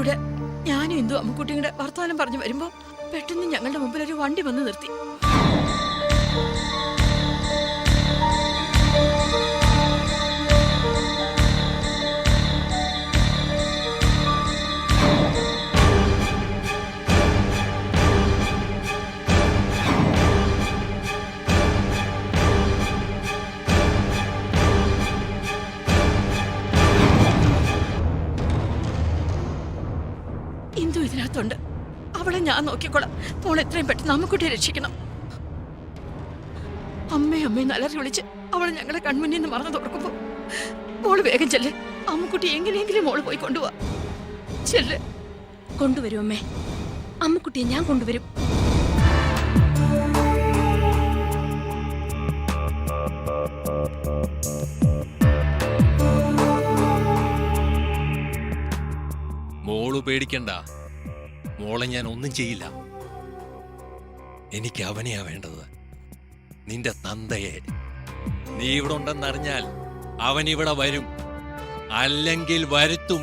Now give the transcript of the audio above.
കൂടെ ഞാനും ഇന്ദു അമ്മുക്കുട്ടിയും കൂടെ വർത്തമാനം പറഞ്ഞു വരുമ്പോ പെട്ടെന്ന് ഞങ്ങളുടെ മുമ്പിൽ ഒരു വണ്ടി വന്ന് നിർത്തി. ഇന്ദു ഇതിനകത്തുണ്ട്. അവളെ ഞാൻ നോക്കിക്കോളാം. മോൾ എത്രയും പെട്ടെന്ന് അമ്മുക്കുട്ടിയെ രക്ഷിക്കണം. അമ്മയും അലറി വിളിച്ച് അവൾ ഞങ്ങളെ കൺമുന്നിൽ നിന്ന് മറന്നു തുറക്കുമ്പോ മോള് വേഗം ചെല്ല്. അമ്മുക്കുട്ടി എങ്ങനെയെങ്കിലും മോള് പോയി കൊണ്ടുപോവാ. ചെല്ല്. കൊണ്ടുവരും അമ്മേ. അമ്മുക്കുട്ടിയെ ഞാൻ കൊണ്ടുവരും. മോള് പേടിക്കണ്ട. മോളെ ഞാൻ ഒന്നും ചെയ്യില്ല. എനിക്ക് അവനെയാ വേണ്ടത്, നിന്റെ തന്തയെ. നീ ഇവിടെ ഉണ്ടെന്നറിഞ്ഞാൽ അവൻ ഇവിടെ വരും, അല്ലെങ്കിൽ വരുത്തും.